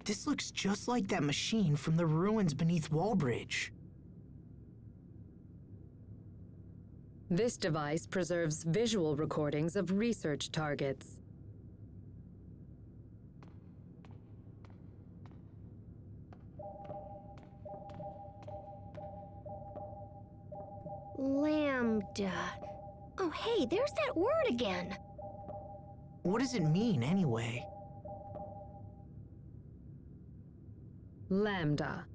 This looks just like that machine from the ruins beneath Wallbridge. This device preserves visual recordings of research targets. Lambda. Oh, hey, there's that word again. What does it mean, anyway? Lambda.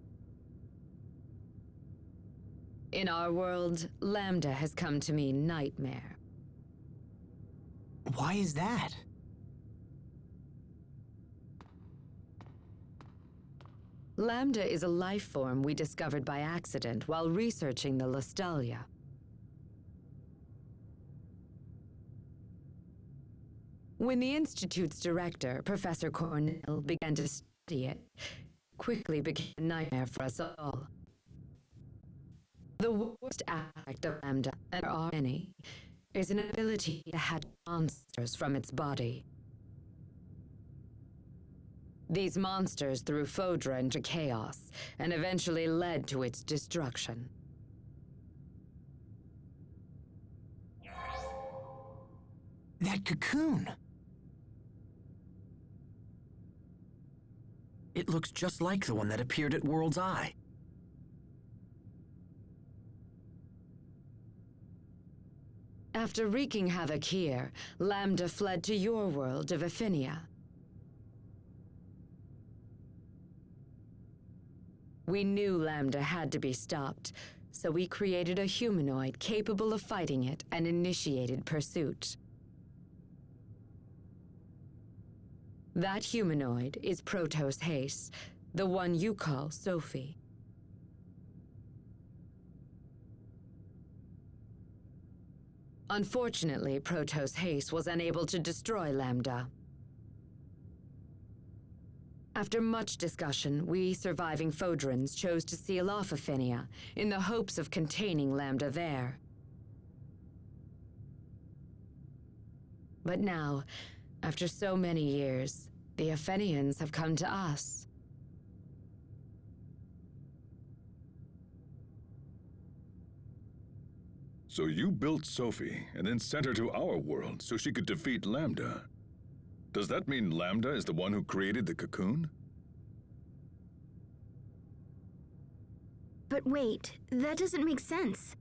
In our world, Lambda has come to mean nightmare. Why is that? Lambda is a life form we discovered by accident while researching the Lastalia. When the Institute's director, Professor Cornell, began to study it, quickly became a nightmare for us all. The worst aspect of Lambda, and there are many, is an ability to hatch monsters from its body. These monsters threw Fodra into chaos and eventually led to its destruction. That cocoon! It looks just like the one that appeared at World's Eye. After wreaking havoc here, Lambda fled to your world of Aphinia. We knew Lambda had to be stopped, so we created a humanoid capable of fighting it and initiated pursuit. That humanoid is Protos Hace, the one you call Sophie. Unfortunately, Protos Hace was unable to destroy Lambda. After much discussion, we surviving Fodrans chose to seal off Aphinia in the hopes of containing Lambda there. But now, after so many years, the Aphenians have come to us. So you built Sophie and then sent her to our world so she could defeat Lambda. Does that mean Lambda is the one who created the cocoon? But wait, that doesn't make sense.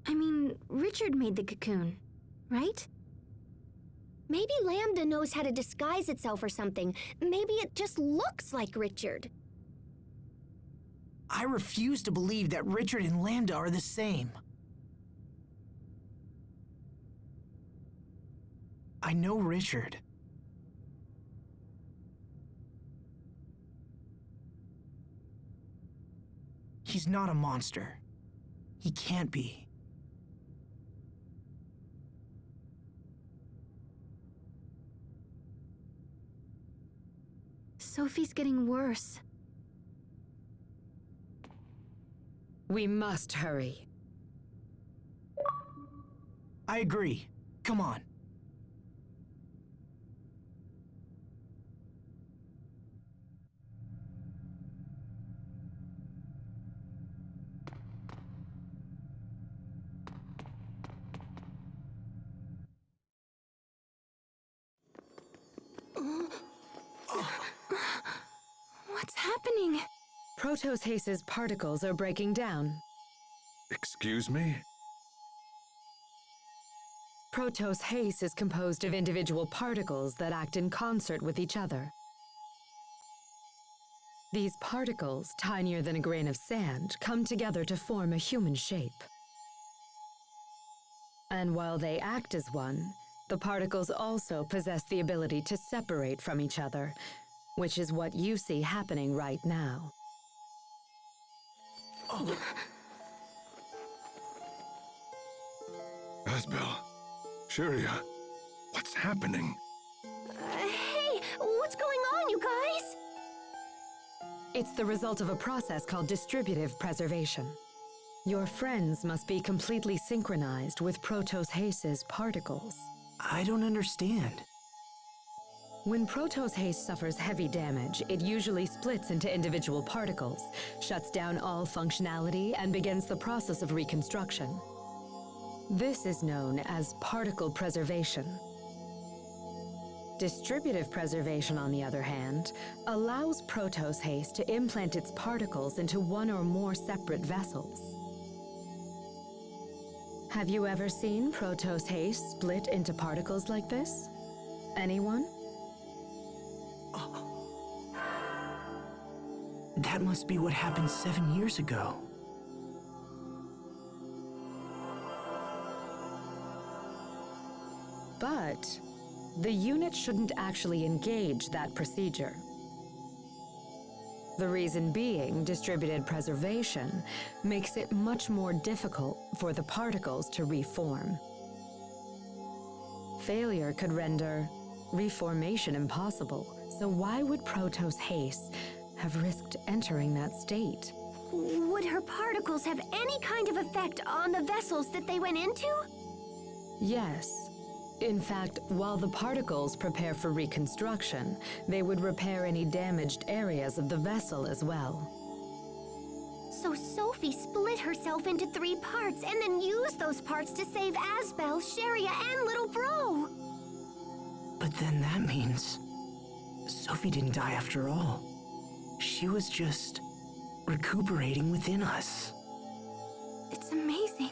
I mean, Richard made the cocoon, right? Maybe Lambda knows how to disguise itself or something. Maybe it just looks like Richard. I refuse to believe that Richard and Lambda are the same. I know Richard. He's not a monster. He can't be. Sophie's getting worse. We must hurry. I agree. Come on. What's happening? Protos Hace's particles are breaking down. Excuse me? Protos Hace is composed of individual particles that act in concert with each other. These particles, tinier than a grain of sand, come together to form a human shape. And while they act as one, the particles also possess the ability to separate from each other, which is what you see happening right now. Asbel, Sharia, what's happening? Hey, What's going on, you guys? It's the result of a process called distributive preservation. Your friends must be completely synchronized with Protos Haste's particles. I don't understand. When Protos Haste suffers heavy damage, it usually splits into individual particles, shuts down all functionality, and begins the process of reconstruction. This is known as particle preservation. Distributive preservation, on the other hand, allows Protos Haste to implant its particles into one or more separate vessels. Have you ever seen Protos Haste split into particles like this? Anyone? That must be what happened 7 years ago. But the unit shouldn't actually engage that procedure. The reason being, distributed preservation makes it much more difficult for the particles to reform. Failure could render reformation impossible, so why would Protos Haste have risked entering that state? Would her particles have any kind of effect on the vessels that they went into? Yes. In fact, while the particles prepare for reconstruction, they would repair any damaged areas of the vessel as well. So Sophie split herself into 3 parts and then used those parts to save Asbel, Sharia, and Little Bro. But then that means Sophie didn't die after all. She was just recuperating within us. It's amazing.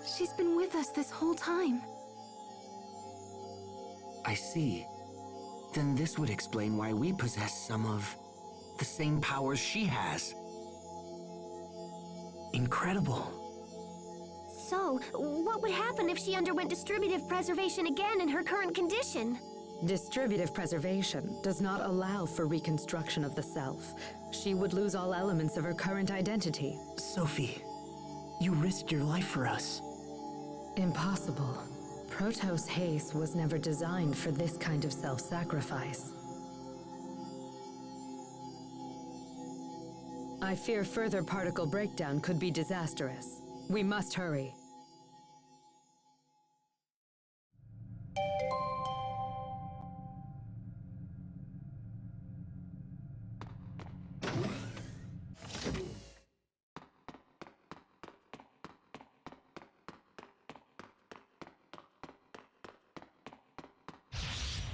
She's been with us this whole time. I see. Then this would explain why we possess some of the same powers she has. Incredible. So, what would happen if she underwent distributive preservation again in her current condition? Distributive preservation does not allow for reconstruction of the self. She would lose all elements of her current identity. Sophie, you risked your life for us. Impossible. Protos Haste was never designed for this kind of self-sacrifice. I fear further particle breakdown could be disastrous. We must hurry.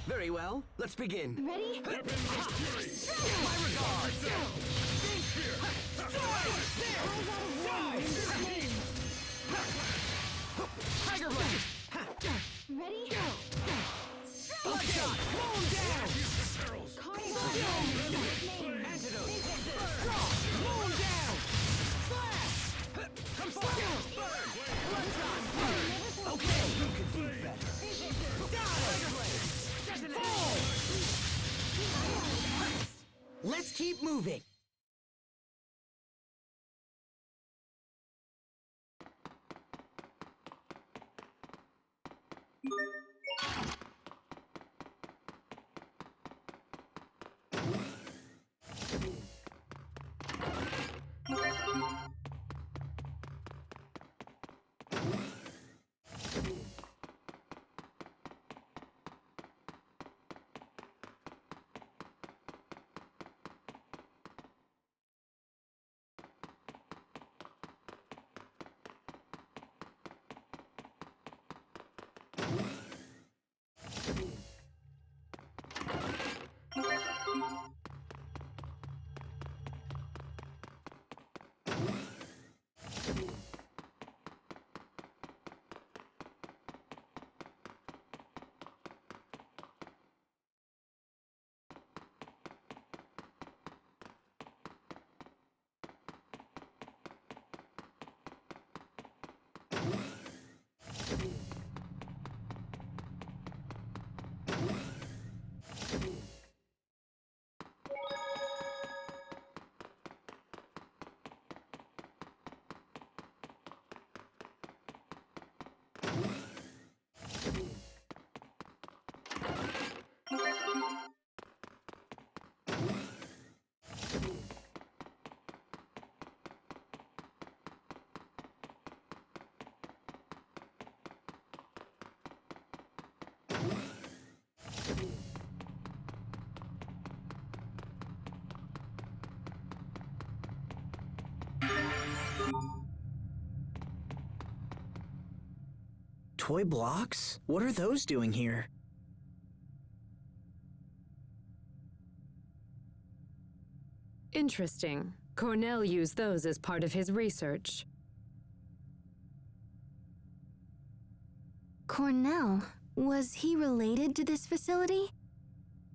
Very well, let's begin. Ready? My regards! Tiger Blade! Ready? Bloodshot! Mow him down! Antidote! Mow him down! Slash! Come forward! Bloodshot! Okay, you could do better. Tiger Blade! Let's keep moving. Toy blocks? What are those doing here? Interesting. Cornell used those as part of his research. Cornell? Was he related to this facility?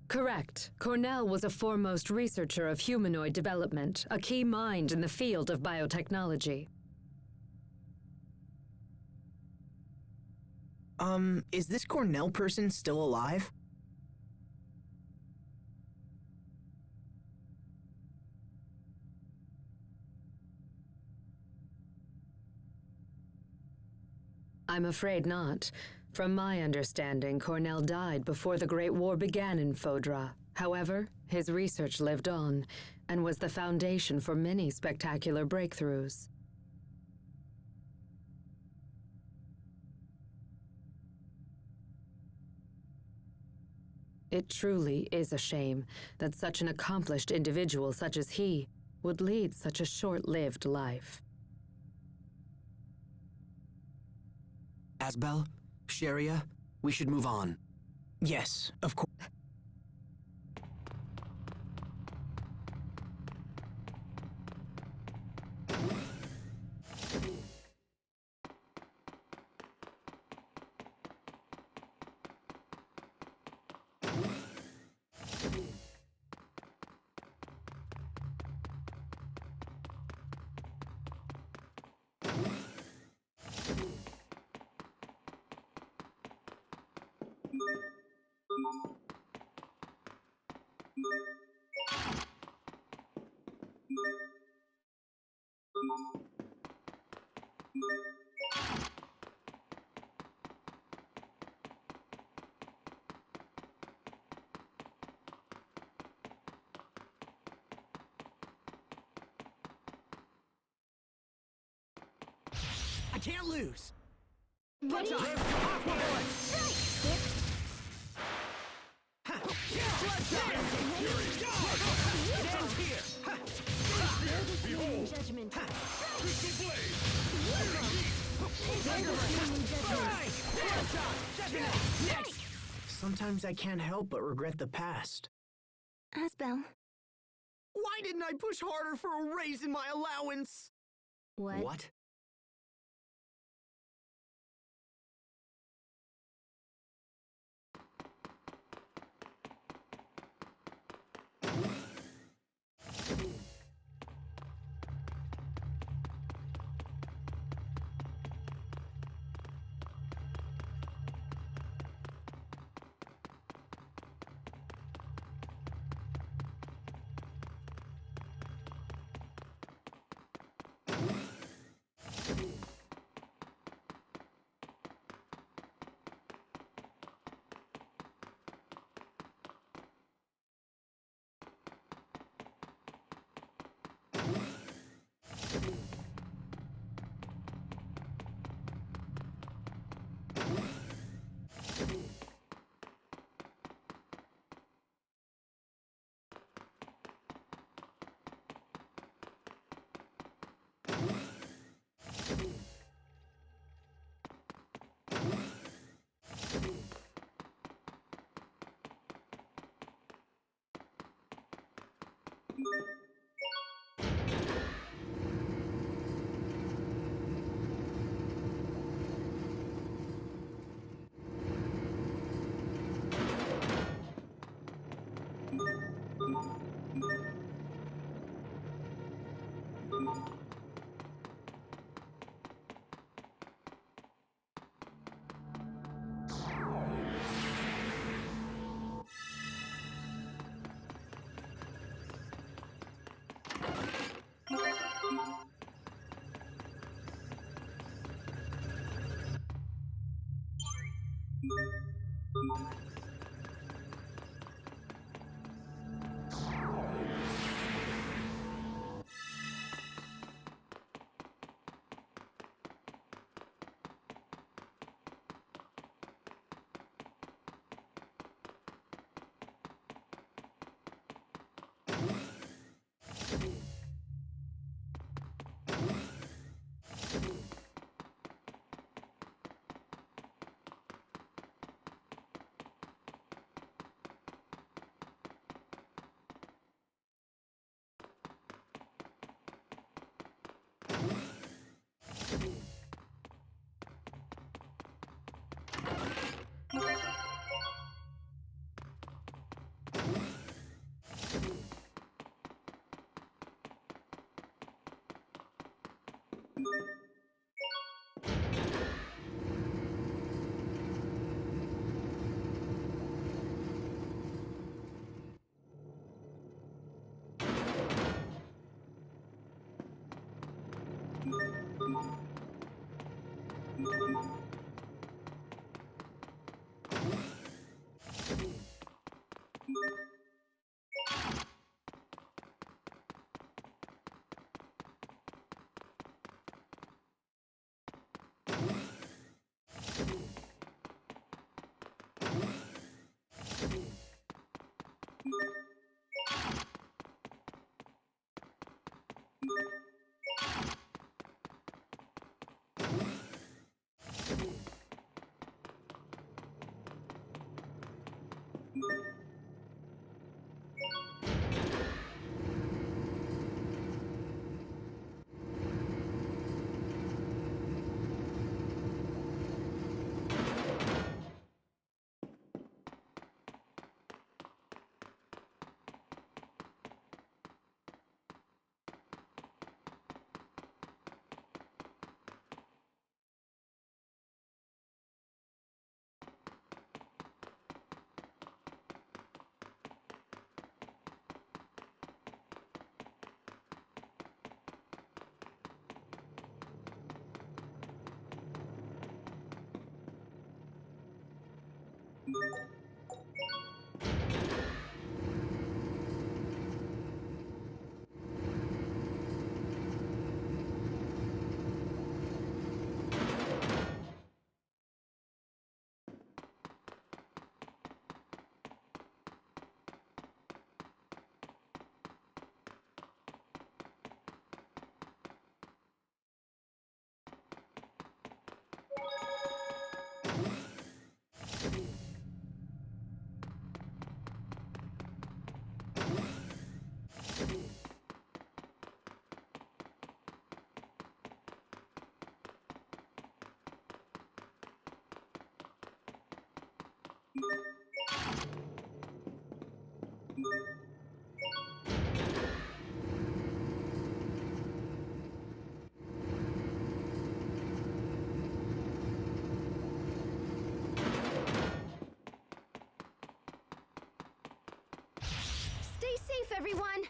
Correct. Cornell was a foremost researcher of humanoid development, a key mind in the field of biotechnology. Is this Cornell person still alive? I'm afraid not. From my understanding, Cornell died before the Great War began in Fodra. However, his research lived on, and was the foundation for many spectacular breakthroughs. It truly is a shame that such an accomplished individual such as he would lead such a short-lived life. Asbel, Sharia, we should move on. Yes, of course. I can't lose! Ready? Judgment. Sometimes I can't help but regret the past. Asbel. Why didn't I push harder for a raise in my allowance? What? Stay safe, everyone!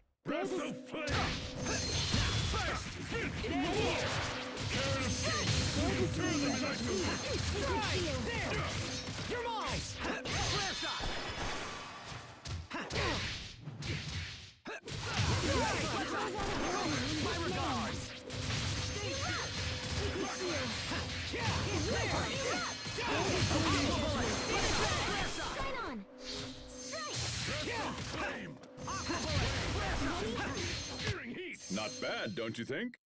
You're mine! Flare shot! My regards! Right on! Not bad, don't you think?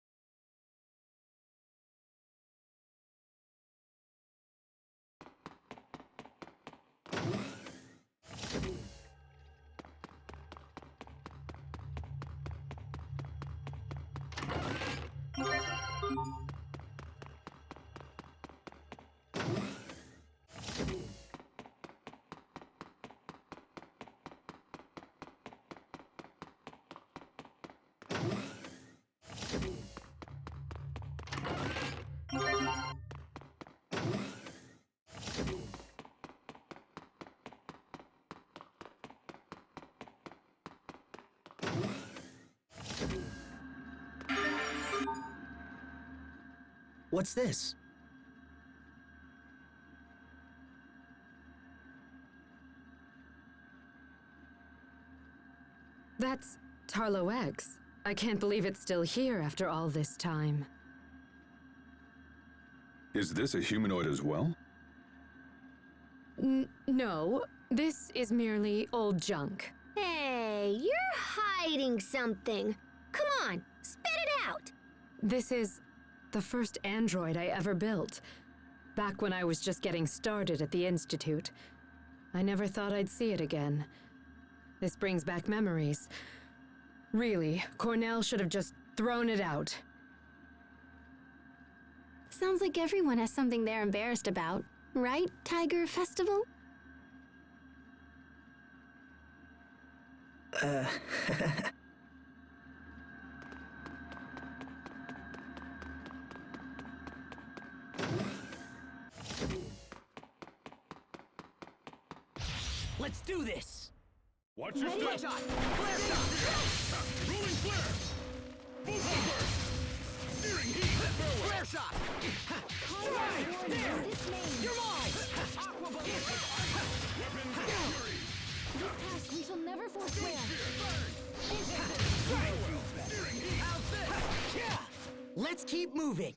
What's this? That's Tarlo X. I can't believe it's still here after all this time. Is this a humanoid as well? No, this is merely old junk. Hey, you're hiding something. Come on, spit it out! This is the first android I ever built, back when I was just getting started at the Institute. I never thought I'd see it again. This brings back memories. Really, Cornell should have just thrown it out. Sounds like everyone has something they're embarrassed about. Right, Tiger Festival? Let's do this! Watch your Ready? step! Flare shot! Rolling flare! Full power! Steering heat! Flare shot! Right there! You're mine! Aqua ballistic! Weapon fury! This task we shall never forswear. Steering heat! How's this? Yeah! Let's keep moving!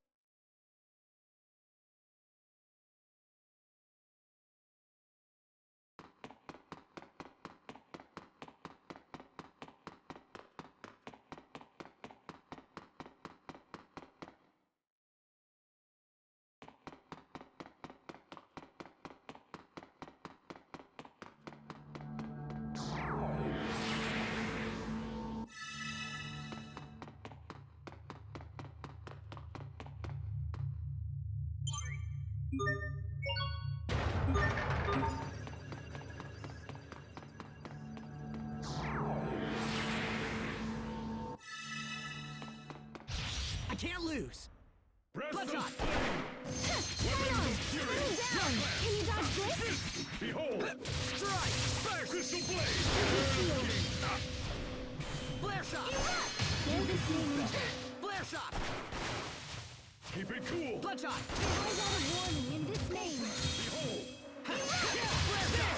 I can't lose! Breath Bloodshot! of flame! Weapon fury! Down! Can you dodge this? Behold! Strike! Burst! Crystal blade! Flare shot! There this name. Flare shot! Keep it cool! Bloodshot! Eyes out of warning in this name. Behold! Flare shot!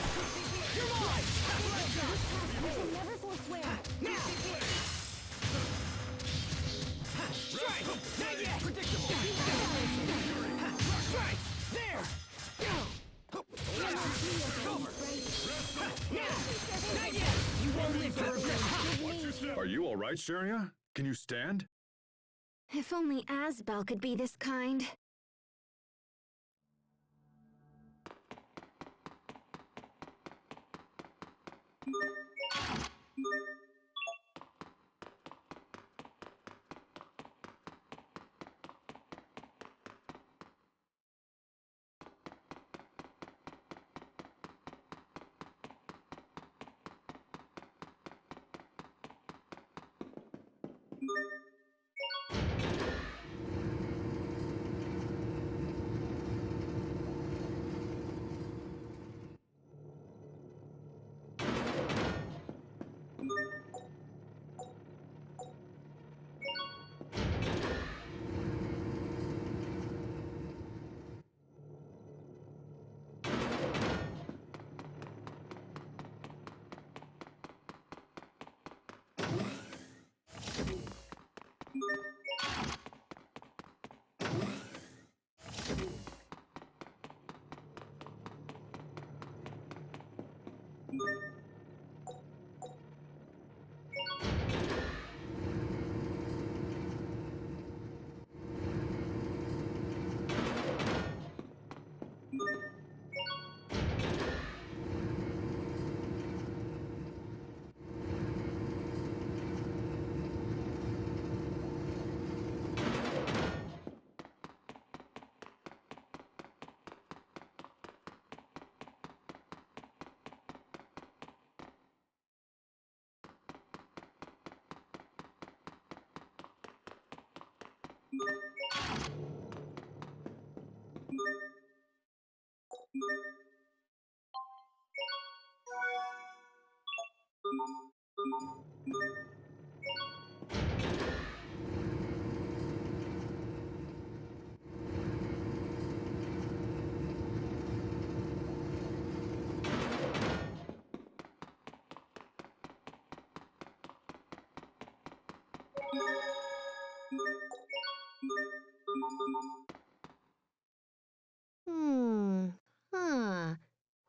You're mine! This task we shall never forswear. Now! Strike! Not yet! Predictable! Strike! There! Over! Now! Not yet! You won't live to regret! Watch your step! Are you alright, Sharia? Can you stand? If only Asbel could be this kind. Huh.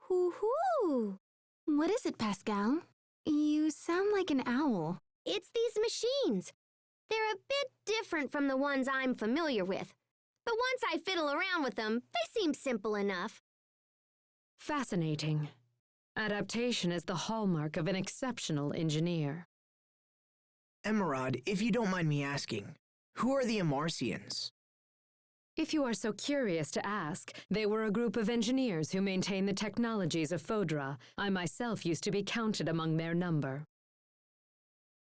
Hoo-hoo! What is it, Pascal? You sound like an owl. It's these machines. They're a bit different from the ones I'm familiar with. But once I fiddle around with them, they seem simple enough. Fascinating. Adaptation is the hallmark of an exceptional engineer. Emerald, if you don't mind me asking, who are the Amarcians? If you are so curious to ask, they were a group of engineers who maintain the technologies of Fodra. I myself used to be counted among their number.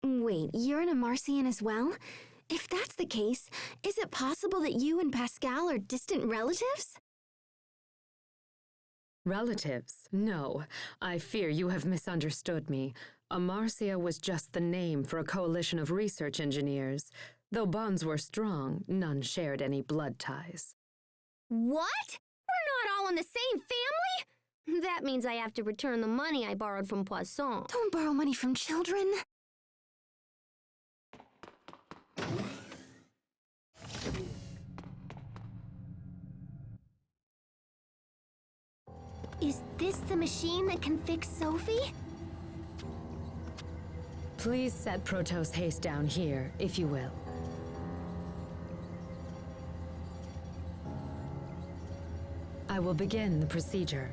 Wait, you're an Amarcian as well? If that's the case, is it possible that you and Pascal are distant relatives? Relatives? No. I fear you have misunderstood me. Amarcia was just the name for a coalition of research engineers. Though bonds were strong, none shared any blood ties. What? We're not all in the same family? That means I have to return the money I borrowed from Poisson. Don't borrow money from children. Is this the machine that can fix Sophie? Please set Protos Haste down here, if you will. I will begin the procedure.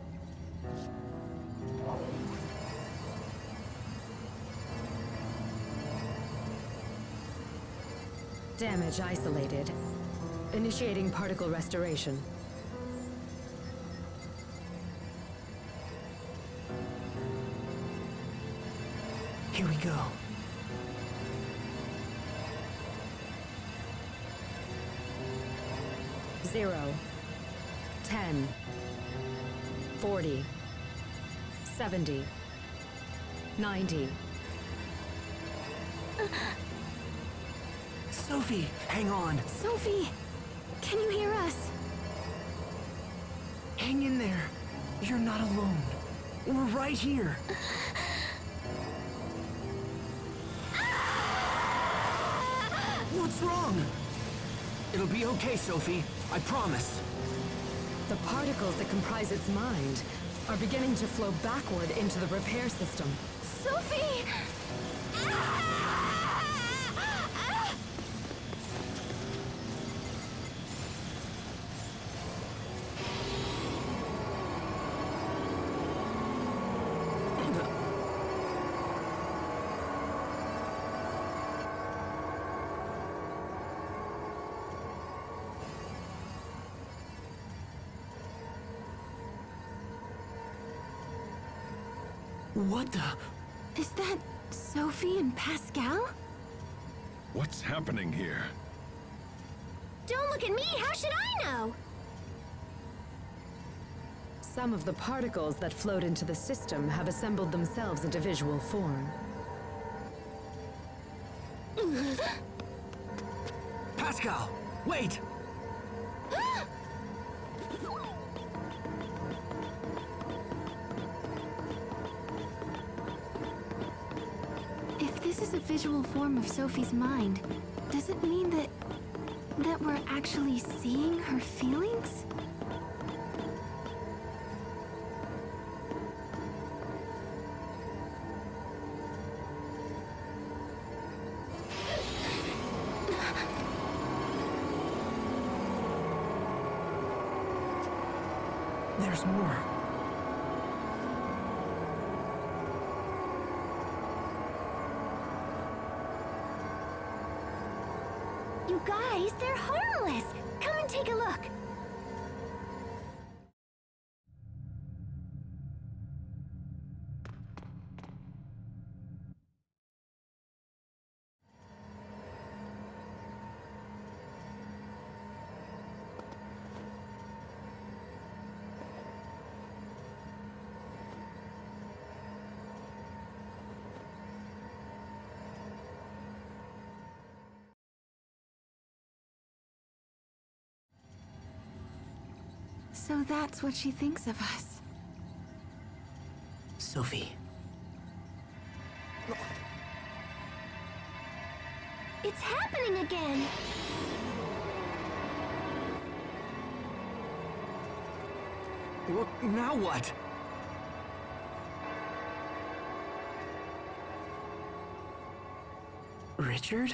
Damage isolated. Initiating particle restoration. Here we go. Zero. 10. 40. 70. 90. Sophie, hang on. Sophie, can you hear us? Hang in there. You're not alone. We're right here. What's wrong? It'll be okay, Sophie. I promise. The particles that comprise its mind are beginning to flow backward into the repair system. Sophie! What the? Is that Sophie and Pascal? What's happening here? Don't look at me! How should I know? Some of the particles that flowed into the system have assembled themselves into visual form. Pascal, wait! If this is a visual form of Sophie's mind, does it mean that we're actually seeing her feelings? There's more. You guys, they're harmless! Come and take a look! So that's what she thinks of us. Sophie. It's happening again! Now what? Richard?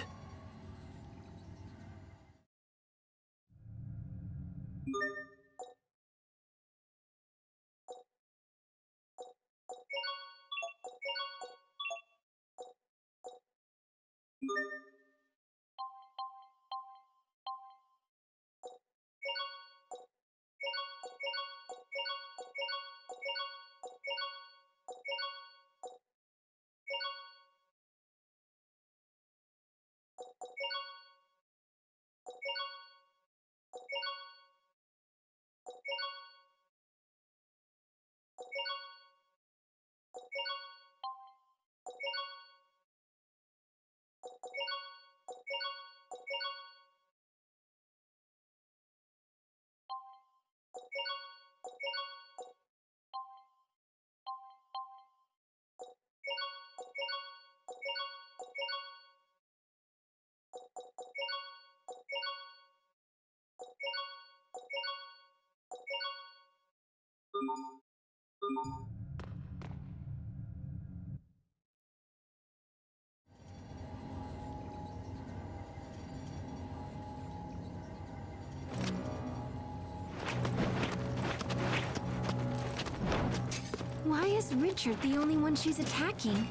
Why is Richard the only one she's attacking?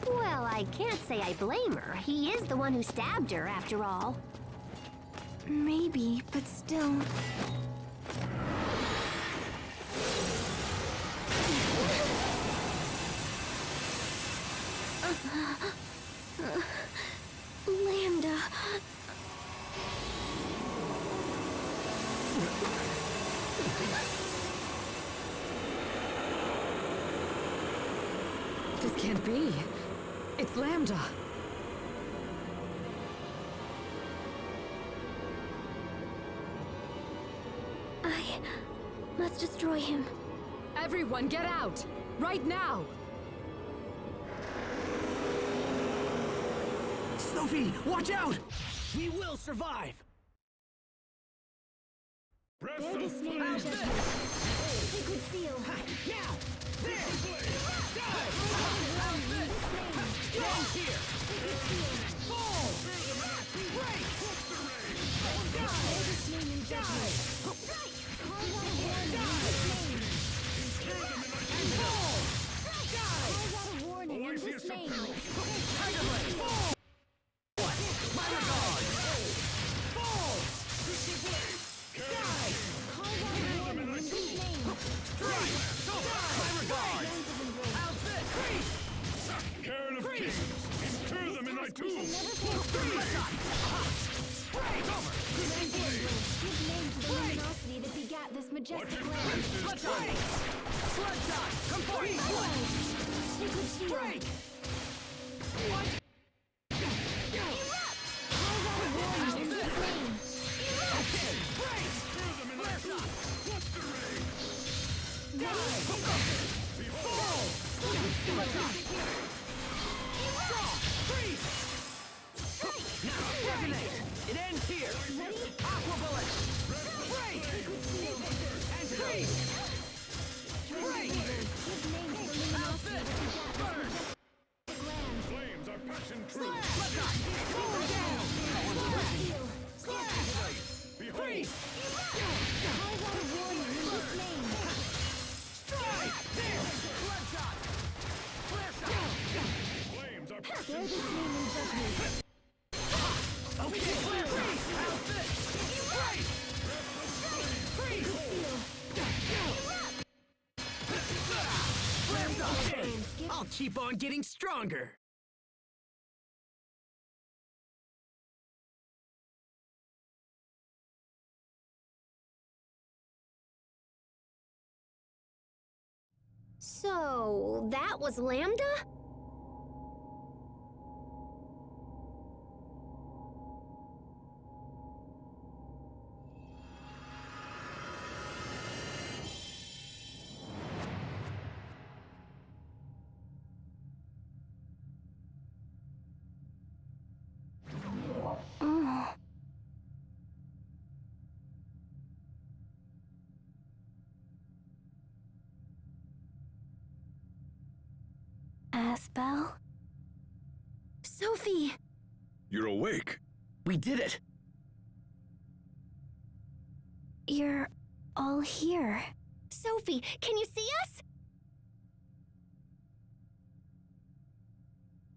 Well, I can't say I blame her. He is the one who stabbed her, after all. Maybe, but still. Lambda. This can't be. It's Lambda. I must destroy him. Everyone, get out! Right now! Sophie, watch out! We will survive! Breath Bear the of snare flame. of judgment. Sacred seal. Now! There! Die! Flame. Down here! Sacred seal. Fall! Break! Bear this name in judgment. Call out a warning in his name. And fall! Die! Call out a warning in his name. Tiger Blade! Fall! My regard! Fall! Die! Call out a warning in his name. Strike! My regard! How's this? Freeze! Cairn of kings, inter them in thy We shall tomb. never fail. Give name to the luminosity that begat this majestic land. Bloodshot! Bloodshot! Come forth! Sacred seal. Break! What? Call out a warning in his name. Okay! Break! Flare shot! Die! Fall! Bloodshot! Draw! Freeze! Now, detonate! It ends here! Aqua bullet! Break! And freeze! Break! Give name to the luminosity that begat this majestic land. Flames are passion true. Bloodshot! Pull down! Seal. Slash! Freeze! Call out a warning in his name. Strike! There! Bloodshot! Flare shot! Flames are Bear passion this name in judgment. Okay, flare freeze! How's this? Freeze! Freeze! Flare's okay! I'll keep on getting stronger! So, that was Lambda? Oh. Asbel? Sophie! You're awake. We did it! You're all here. Sophie, can you see us?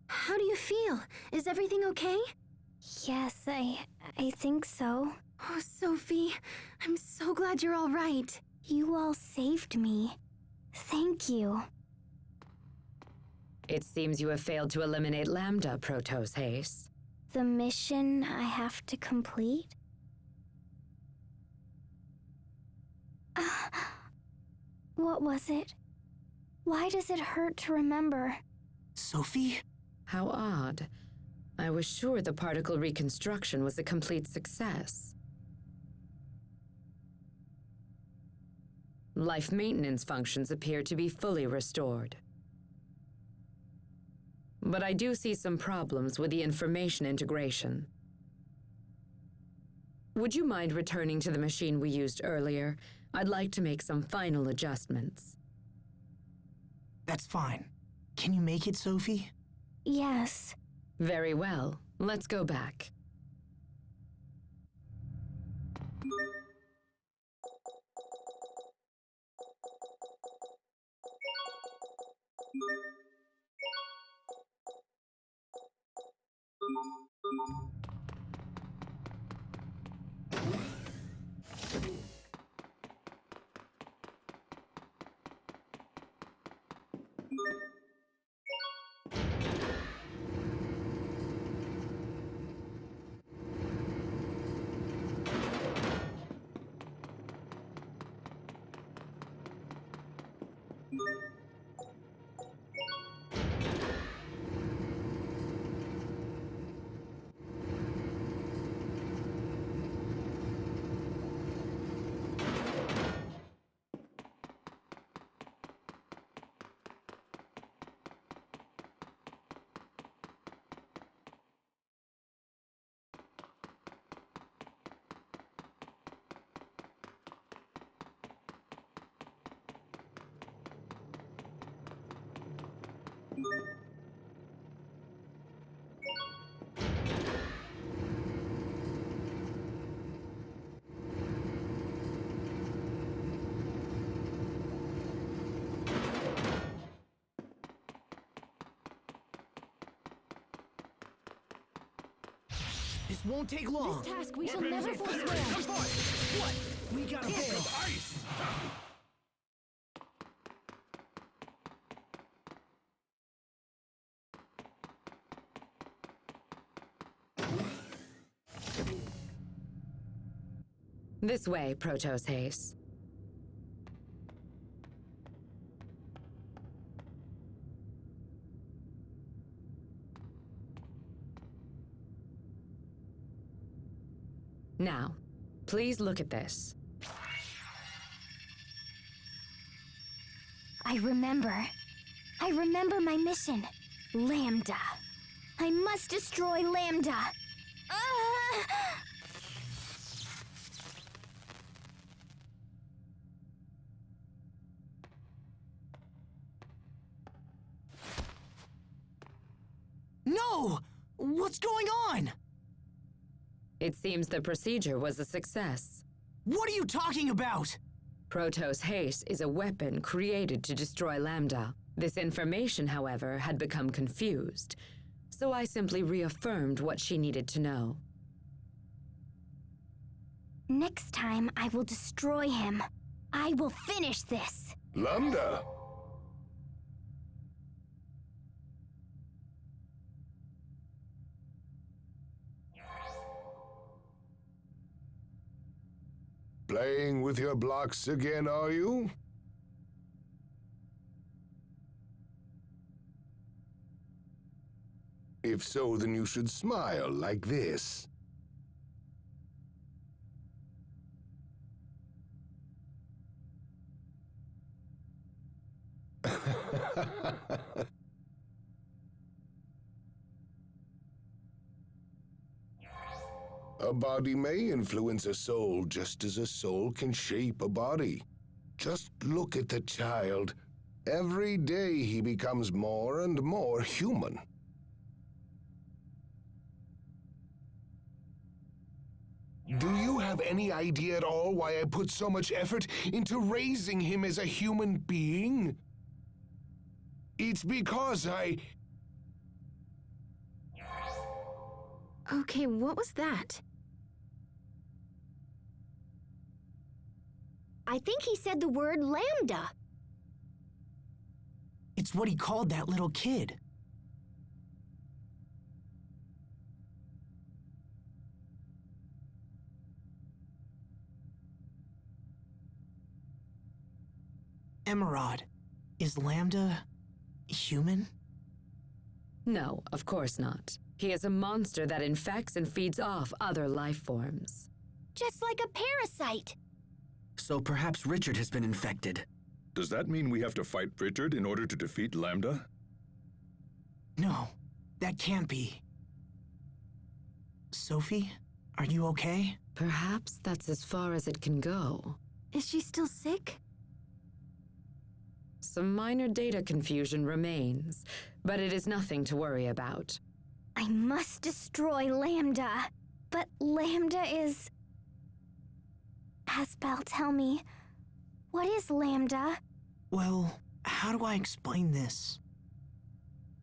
How do you feel? Is everything okay? Yes, I think so. Oh, Sophie, I'm so glad you're all right. You all saved me. Thank you. It seems you have failed to eliminate Lambda, Protos Haste. The mission I have to complete? What was it? Why does it hurt to remember? Sophie? How odd. I was sure the particle reconstruction was a complete success. Life maintenance functions appear to be fully restored. But I do see some problems with the information integration. Would you mind returning to the machine we used earlier? I'd like to make some final adjustments. That's fine. Can you make it, Sophie? Yes. Very well. Let's go back. This won't take long. This task we shall never forswear. What? We gotta fail. This way, Protos Haze. Now, please look at this. I remember. I remember my mission. Lambda. I must destroy Lambda. No! What's going on? It seems the procedure was a success. What are you talking about? Protos Haze is a weapon created to destroy Lambda. This information, however, had become confused, so I simply reaffirmed what she needed to know. Next time, I will destroy him. I will finish this. Lambda! Playing with your blocks again, are you? If so, then you should smile like this. A body may influence a soul just as a soul can shape a body. Just look at the child. Every day he becomes more and more human. Do you have any idea at all why I put so much effort into raising him as a human being? It's because Okay, what was that? I think he said the word Lambda. It's what he called that little kid. Emerald, is Lambda human? No, of course not. He is a monster that infects and feeds off other life forms. Just like a parasite. So perhaps Richard has been infected. Does that mean we have to fight Richard in order to defeat Lambda? No, that can't be. Sophie, are you okay? Perhaps that's as far as it can go. Is she still sick? Some minor data confusion remains, but it is nothing to worry about. I must destroy Lambda. But Lambda is... Asbel, tell me, what is Lambda? Well, how do I explain this?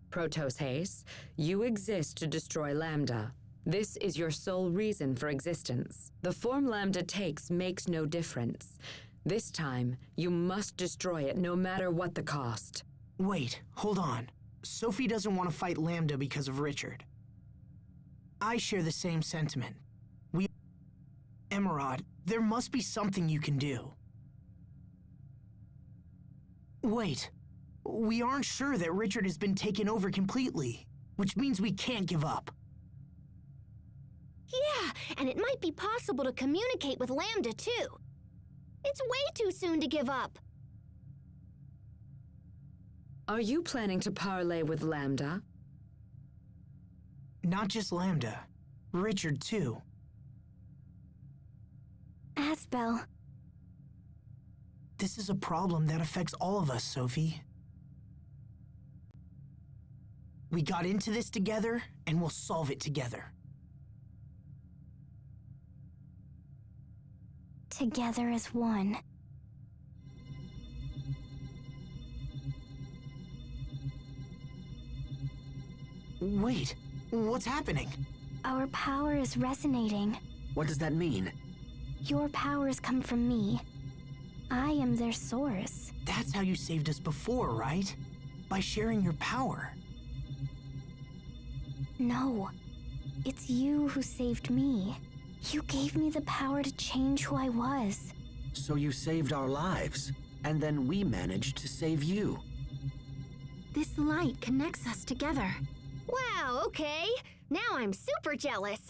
Protos Haze, you exist to destroy Lambda. This is your sole reason for existence. The form Lambda takes makes no difference. This time, you must destroy it no matter what the cost. Wait, hold on. Sophie doesn't want to fight Lambda because of Richard. I share the same sentiment. Emerald, there must be something you can do. Wait, we aren't sure that Richard has been taken over completely, which means we can't give up. Yeah, and it might be possible to communicate with Lambda, too. It's way too soon to give up. Are you planning to parley with Lambda? Not just Lambda, Richard too. Asbel, This is a problem that affects all of us, Sophie. We got into this together, and we'll solve it together. together as one. Wait, what's happening? Our power is resonating. What does that mean? Your powers come from me. I am their source. That's how you saved us before, right? By sharing your power. No, it's you who saved me. You gave me the power to change who I was. So you saved our lives, and then we managed to save you. This light connects us together. Wow, okay. Now I'm super jealous.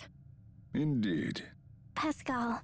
Indeed. Pascal,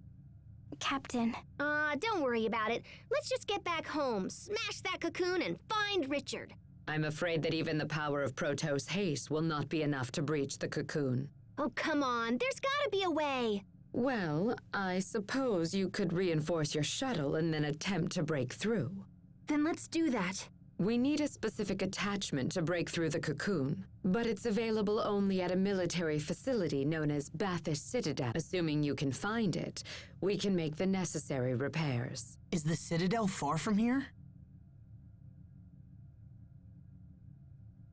Captain, Don't worry about it. Let's just get back home, smash that cocoon, and find Richard. I'm afraid that even the power of Protos Haste will not be enough to breach the cocoon. Oh, come on. There's gotta be a way. Well, I suppose you could reinforce your shuttle and then attempt to break through. then let's do that. We need a specific attachment to break through the cocoon, but it's available only at a military facility known as Bathis Citadel. Assuming you can find it, we can make the necessary repairs. Is the Citadel far from here?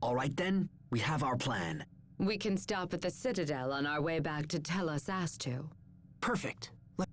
All right then, we have our plan. We can stop at the Citadel on our way back to Tellus Astu. Perfect. Let's